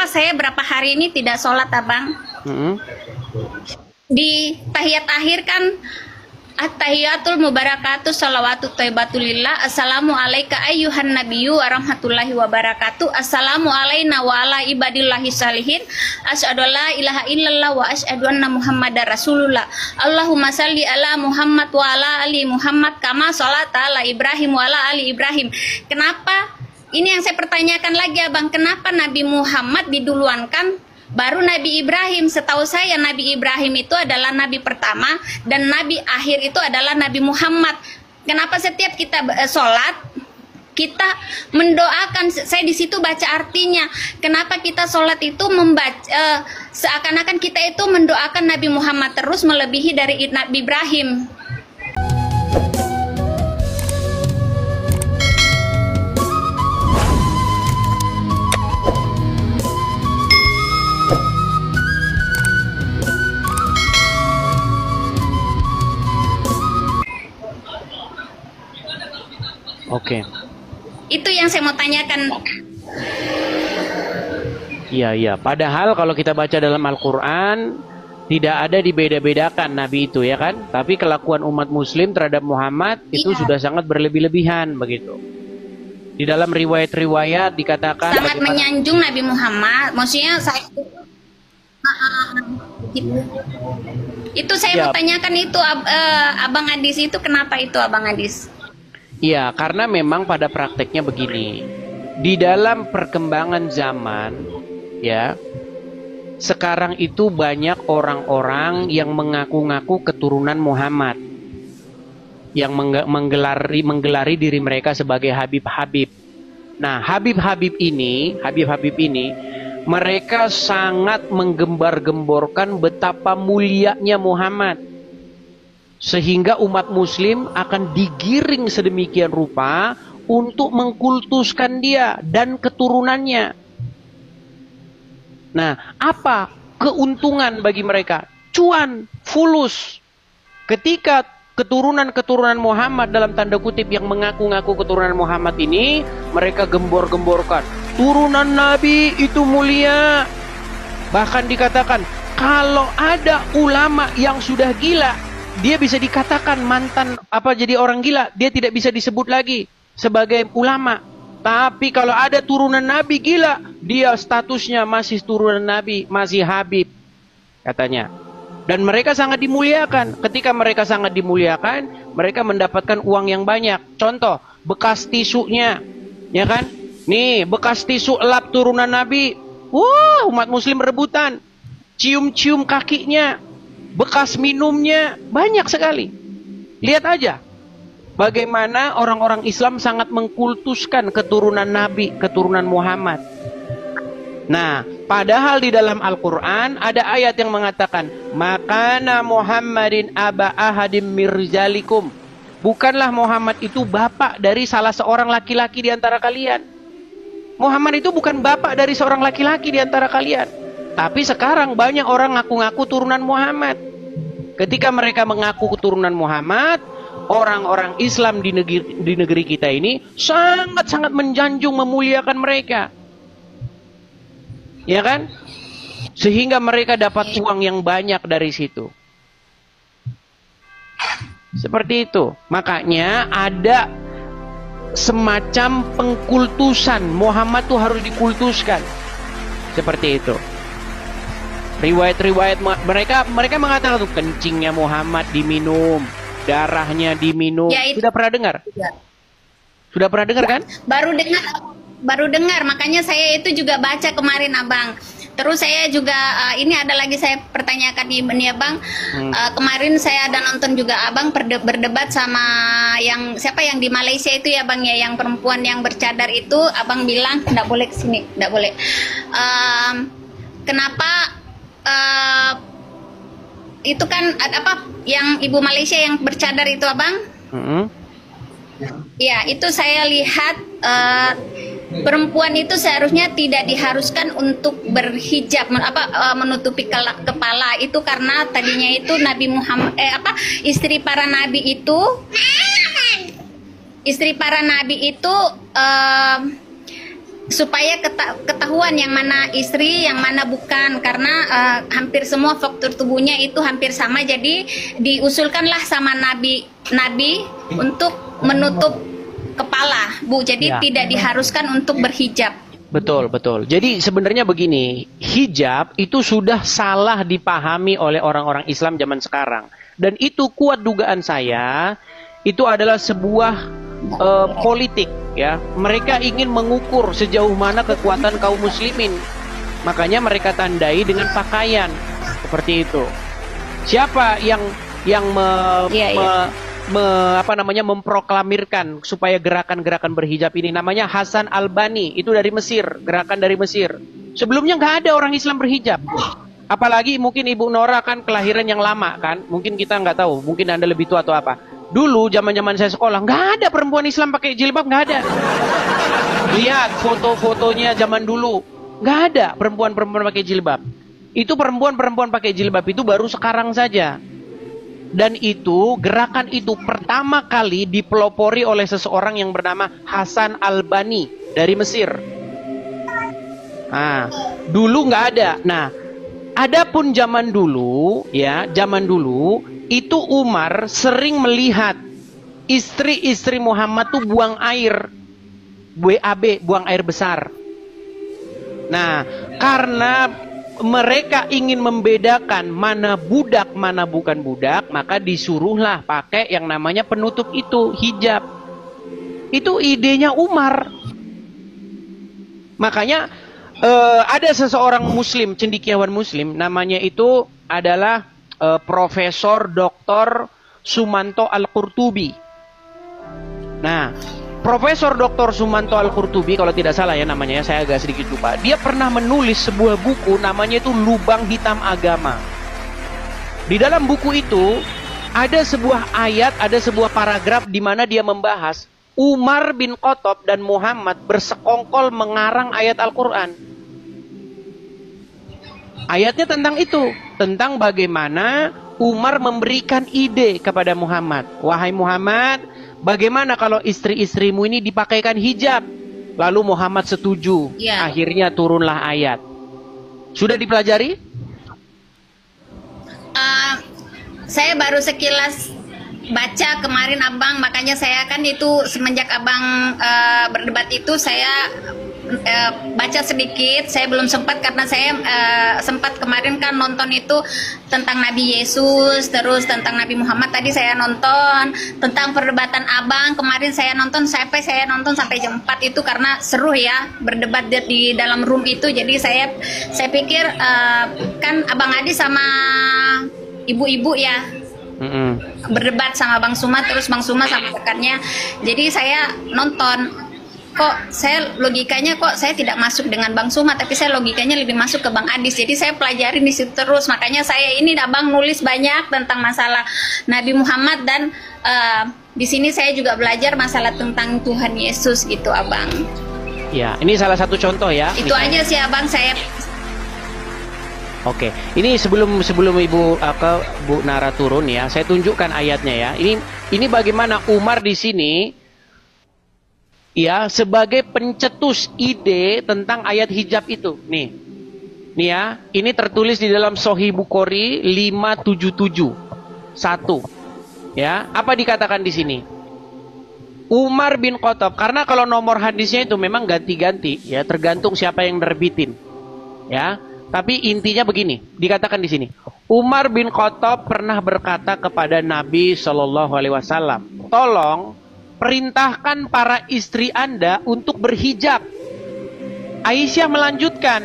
saya berapa hari ini tidak sholat abang. Di tahiyat akhir kan at-tahiyatul mubarakatuh salawatu thayyibatulillah. Assalamu alayka ayyuhan nabiyyu warahmatullahi wabarakatuh. Assalamu alayna wa ala ibadillahi salihin. Asyhadu la ilaha illallah wa asyhadu anna muhammadar rasulullah. Allahumma salli ala Muhammad wa ala ali Muhammad kama sholata ala Ibrahim wa ala ali Ibrahim. Kenapa? Ini yang saya pertanyakan lagi abang, kenapa Nabi Muhammad diduluankan baru Nabi Ibrahim? Setahu saya Nabi Ibrahim itu adalah Nabi pertama dan Nabi akhir itu adalah Nabi Muhammad. Kenapa setiap kita sholat kita mendoakan? Saya di situ baca artinya. Kenapa kita sholat itu membaca seakan-akan kita itu mendoakan Nabi Muhammad terus melebihi dari Nabi Ibrahim. Oke. Itu yang saya mau tanyakan. Iya. Padahal kalau kita baca dalam Al-Quran tidak ada dibeda-bedakan Nabi itu, ya kan? Tapi kelakuan umat Muslim terhadap Muhammad itu sudah sangat berlebih-lebihan begitu. Di dalam riwayat-riwayat dikatakan sangat menyanjung Nabi Muhammad. Maksudnya saya itu saya mau tanyakan itu Abang Adis itu kenapa itu Abang Adis? Iya, karena memang pada prakteknya begini. Di dalam perkembangan zaman, ya, sekarang itu banyak orang-orang yang mengaku-ngaku keturunan Muhammad, yang menggelari diri mereka sebagai Habib-Habib. Nah, Habib-Habib ini, mereka sangat menggembar-gemborkan betapa mulianya Muhammad. Sehingga umat muslim akan digiring sedemikian rupa untuk mengkultuskan dia dan keturunannya. Nah, apa keuntungan bagi mereka? Cuan, fulus. Ketika keturunan-keturunan Muhammad dalam tanda kutip yang mengaku-ngaku keturunan Muhammad ini, mereka gembor-gemborkan, turunan Nabi itu mulia. Bahkan dikatakan, kalau ada ulama yang sudah gila, dia bisa dikatakan mantan jadi orang gila, dia tidak bisa disebut lagi sebagai ulama. Tapi kalau ada turunan Nabi gila, dia statusnya masih turunan Nabi, masih Habib katanya. Dan mereka sangat dimuliakan. Ketika mereka sangat dimuliakan, mereka mendapatkan uang yang banyak. Contoh, bekas tisunya, ya kan? Nih, bekas tisu lap turunan Nabi. Wah, umat muslim rebutan. Cium-cium kakinya. Bekas minumnya banyak sekali. Lihat aja bagaimana orang-orang Islam sangat mengkultuskan keturunan Nabi, keturunan Muhammad. Nah, padahal di dalam Al-Quran ada ayat yang mengatakan, makana Muhammadin aba ahadim mirzalikum. Bukanlah Muhammad itu bapak dari salah seorang laki-laki di antara kalian. Muhammad itu bukan bapak dari seorang laki-laki di antara kalian. Tapi sekarang banyak orang ngaku-ngaku turunan Muhammad. Ketika mereka mengaku keturunan Muhammad, orang-orang Islam di negeri kita ini sangat-sangat menjanjung memuliakan mereka. Ya kan? Sehingga mereka dapat uang yang banyak dari situ. Seperti itu. Makanya ada semacam pengkultusan. Muhammad tuh harus dikultuskan. Seperti itu. Riwayat-riwayat mereka mengatakan tuh kencingnya Muhammad diminum, darahnya diminum. Ya, sudah pernah dengar? Ya. Sudah pernah dengar kan? Baru dengar. Makanya saya itu juga baca kemarin Abang. Terus saya juga ini ada lagi saya pertanyakan nih Abang. Kemarin saya ada nonton juga Abang berdebat sama siapa yang di Malaysia itu ya Bang ya, yang perempuan yang bercadar itu. Abang bilang tidak boleh kesini, tidak boleh. Kenapa? Itu kan apa yang ibu Malaysia yang bercadar itu Abang? Ya, itu saya lihat perempuan itu seharusnya tidak diharuskan untuk berhijab menutupi kepala itu, karena tadinya itu Nabi Muhammad istri para nabi itu supaya ketahuan yang mana istri, yang mana bukan, karena hampir semua faktor tubuhnya itu hampir sama, jadi diusulkanlah sama Nabi untuk menutup kepala, Bu. Jadi Ya. tidak diharuskan untuk berhijab. Betul, betul. Jadi sebenarnya begini, hijab itu sudah salah dipahami oleh orang-orang Islam zaman sekarang. Dan itu kuat dugaan saya, itu adalah sebuah politik, ya. Mereka ingin mengukur sejauh mana kekuatan kaum muslimin. Makanya mereka tandai dengan pakaian seperti itu. Siapa yang memproklamirkan supaya gerakan-gerakan berhijab ini? Namanya Hasan Albani, itu dari Mesir, gerakan dari Mesir. Sebelumnya nggak ada orang Islam berhijab. Apalagi mungkin Ibu Nora kan kelahiran yang lama kan, mungkin kita nggak tahu, mungkin Anda lebih tua atau apa. Dulu zaman-zaman saya sekolah nggak ada perempuan Islam pakai jilbab, nggak ada. Lihat foto-fotonya zaman dulu, nggak ada perempuan-perempuan pakai jilbab. Itu perempuan-perempuan pakai jilbab itu baru sekarang saja. Dan itu, gerakan itu pertama kali dipelopori oleh seseorang yang bernama Hasan Albani dari Mesir. Nah, dulu nggak ada. Nah, adapun zaman dulu, ya, zaman dulu itu Umar sering melihat istri-istri Muhammad tuh buang air, BAB, buang air besar. Nah, karena mereka ingin membedakan mana budak, mana bukan budak, maka disuruhlah pakai yang namanya penutup itu, hijab. Itu idenya Umar. Makanya ada seseorang muslim, cendekiawan muslim, namanya itu adalah Profesor Dr. Sumanto Al-Qurtubi. Nah, Profesor Dr. Sumanto Al-Qurtubi, kalau tidak salah ya namanya, saya agak sedikit lupa. Dia pernah menulis sebuah buku namanya itu Lubang Hitam Agama. Di dalam buku itu ada sebuah ayat, ada sebuah paragraf di mana dia membahas Umar bin Khattab dan Muhammad bersekongkol mengarang ayat Al-Quran. Ayatnya tentang itu, tentang bagaimana Umar memberikan ide kepada Muhammad. Wahai Muhammad, bagaimana kalau istri-istrimu ini dipakaikan hijab? Lalu Muhammad setuju. Ya. Akhirnya turunlah ayat. Sudah dipelajari? Saya baru sekilas baca kemarin Abang, makanya saya kan itu semenjak Abang berdebat itu saya baca sedikit. Saya belum sempat karena saya sempat kemarin kan nonton itu tentang Nabi Yesus, terus tentang Nabi Muhammad tadi saya nonton, tentang perdebatan Abang kemarin saya nonton sampai jam 4 itu karena seru ya berdebat di dalam room itu. Jadi saya pikir kan Abang Adi sama ibu-ibu ya berdebat sama Bang Suma, terus Bang Suma sama rekannya. Jadi saya nonton, kok saya logikanya kok saya tidak masuk dengan Bang Suma, tapi saya logikanya lebih masuk ke Bang Adis. Jadi saya pelajarin di situ terus. Makanya saya ini Abang nulis banyak tentang masalah Nabi Muhammad, dan di sini saya juga belajar masalah tentang Tuhan Yesus gitu Abang. Ya, ini salah satu contoh ya. Itu aja sih Abang saya. Oke, ini sebelum Ibu Bu Nara turun ya, saya tunjukkan ayatnya ya. Ini bagaimana Umar di sini ya sebagai pencetus ide tentang ayat hijab itu. Nih ya, ini tertulis di dalam Sahih Bukhari 577 1. Ya, apa dikatakan di sini? Umar bin Khattab, karena kalau nomor hadisnya itu memang ganti-ganti ya, tergantung siapa yang nerbitin. Ya. Tapi intinya begini, dikatakan di sini. Umar bin Khattab pernah berkata kepada Nabi Shallallahu Alaihi Wasallam, tolong perintahkan para istri Anda untuk berhijab. Aisyah melanjutkan,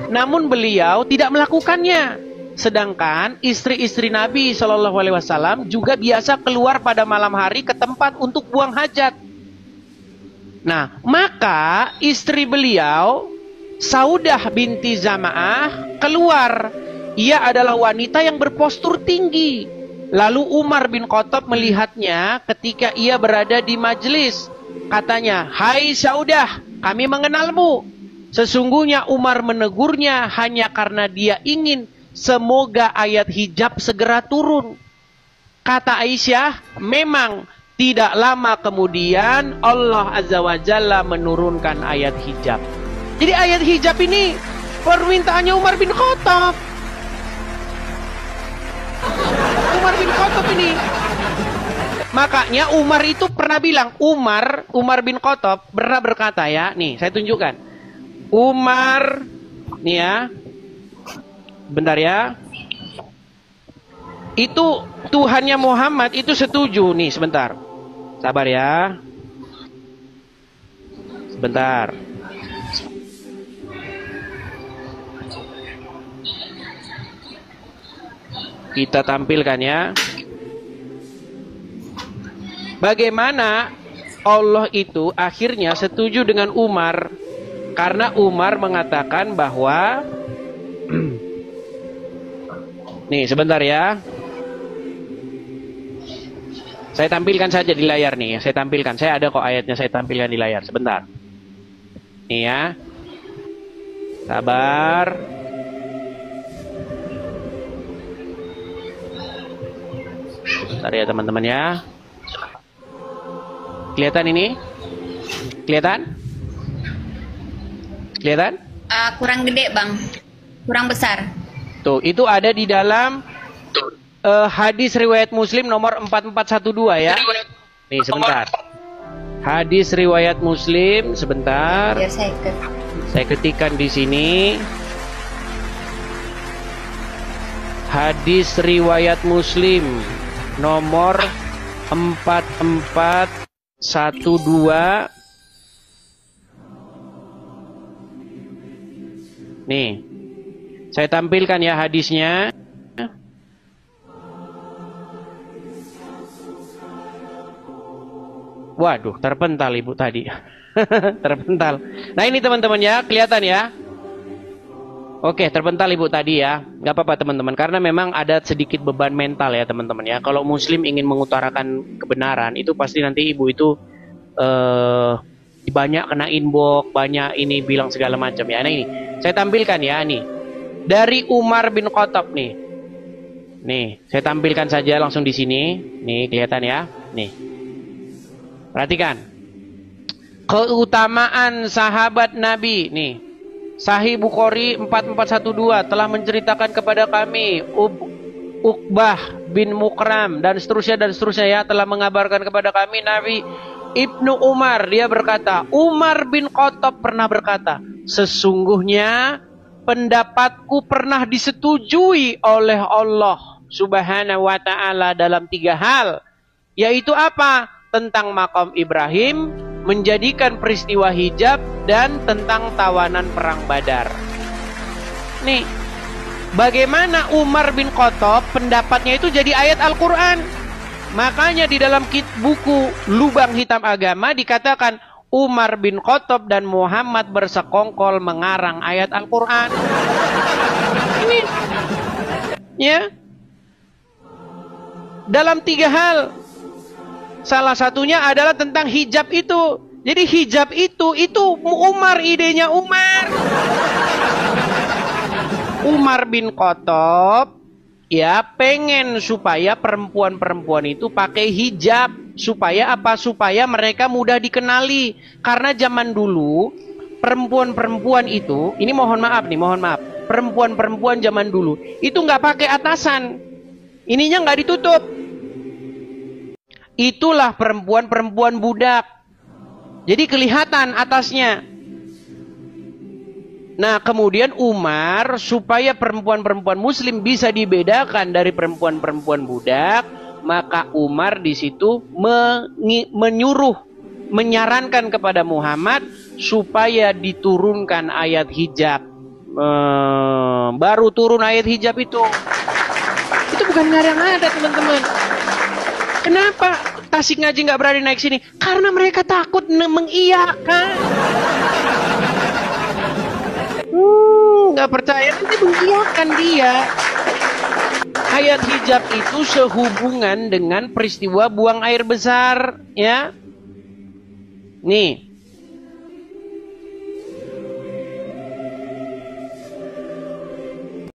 namun beliau tidak melakukannya. Sedangkan istri-istri Nabi Shallallahu Alaihi Wasallam juga biasa keluar pada malam hari ke tempat untuk buang hajat. Nah, maka istri beliau Saudah binti Zama'ah keluar. Ia adalah wanita yang berpostur tinggi. Lalu Umar bin Khattab melihatnya ketika ia berada di majelis. Katanya, hai Saudah, kami mengenalmu. Sesungguhnya Umar menegurnya hanya karena dia ingin semoga ayat hijab segera turun. Kata Aisyah, memang Tidak lama kemudian Allah Azza wa Jalla menurunkan ayat hijab. Jadi ayat hijab ini permintaannya Umar bin Khattab. Umar bin Khattab ini. Makanya Umar itu pernah bilang, Umar bin Khattab pernah berkata ya, nih saya tunjukkan. Umar, nih ya, bentar ya. Itu Tuhannya Muhammad itu setuju, nih sebentar. Sabar ya. Sebentar. Kita tampilkan ya. Bagaimana Allah itu akhirnya setuju dengan Umar. Karena Umar mengatakan bahwa nih sebentar ya. Saya tampilkan saja di layar nih. Saya tampilkan. Saya ada kok ayatnya, saya tampilkan di layar. Sebentar. Nih ya. Sabar. Bentar ya teman-teman ya. Kelihatan ini? Kelihatan? Kelihatan? Kurang gede bang, kurang besar. Tuh, itu ada di dalam hadis riwayat Muslim nomor 4412 ya. Nih sebentar. Hadis riwayat Muslim sebentar. Biar saya ketikkan di sini. Hadis riwayat Muslim nomor 4412. Nih. Saya tampilkan ya hadisnya. Waduh, terpental ibu tadi. Terpental. Nah ini teman-teman ya, kelihatan ya. Oke, terpental ibu tadi ya. Gak apa-apa teman-teman, karena memang ada sedikit beban mental ya teman-teman ya. Kalau muslim ingin mengutarakan kebenaran, itu pasti nanti ibu itu banyak kena inbox, banyak ini bilang segala macam ya. Nah ini, saya tampilkan ya nih. Dari Umar bin Khattab nih. Nih, saya tampilkan saja langsung di sini. Nih, kelihatan ya. Nih. Perhatikan. Keutamaan sahabat Nabi nih. Sahih Bukhari 4412 telah menceritakan kepada kami Uqbah bin Mukram dan seterusnya ya telah mengabarkan kepada kami Nabi Ibnu Umar, dia berkata, Umar bin Khattab pernah berkata, sesungguhnya pendapatku pernah disetujui oleh Allah Subhanahu wa ta'ala dalam 3 hal. Yaitu apa? Tentang makam Ibrahim, menjadikan peristiwa hijab, dan tentang tawanan perang Badar. Nih, bagaimana Umar bin Khattab pendapatnya itu jadi ayat Al-Quran. Makanya di dalam buku Lubang Hitam Agama dikatakan Umar bin Khattab dan Muhammad bersekongkol mengarang ayat Al-Quran. Ini ya, dalam 3 hal. Salah satunya adalah tentang hijab itu. Jadi hijab itu Umar, idenya Umar. Umar bin Khattab ya pengen supaya perempuan-perempuan itu pakai hijab. Supaya apa? Supaya mereka mudah dikenali. Karena zaman dulu perempuan-perempuan itu, ini mohon maaf, perempuan-perempuan zaman dulu itu nggak pakai atasan. Ininya nggak ditutup. Itulah perempuan-perempuan budak. Jadi kelihatan atasnya. Nah, kemudian Umar supaya perempuan-perempuan muslim bisa dibedakan dari perempuan-perempuan budak, maka Umar di situ menyarankan kepada Muhammad supaya diturunkan ayat hijab. Baru turun ayat hijab itu. Itu bukan ngarang-ada, teman-teman. Kenapa Tasik Ngaji nggak berani naik sini? Karena mereka takut mengiyakan. Nggak percaya, nanti mengiyakan dia. Ayat hijab itu sehubungan dengan peristiwa buang air besar, ya. Nih,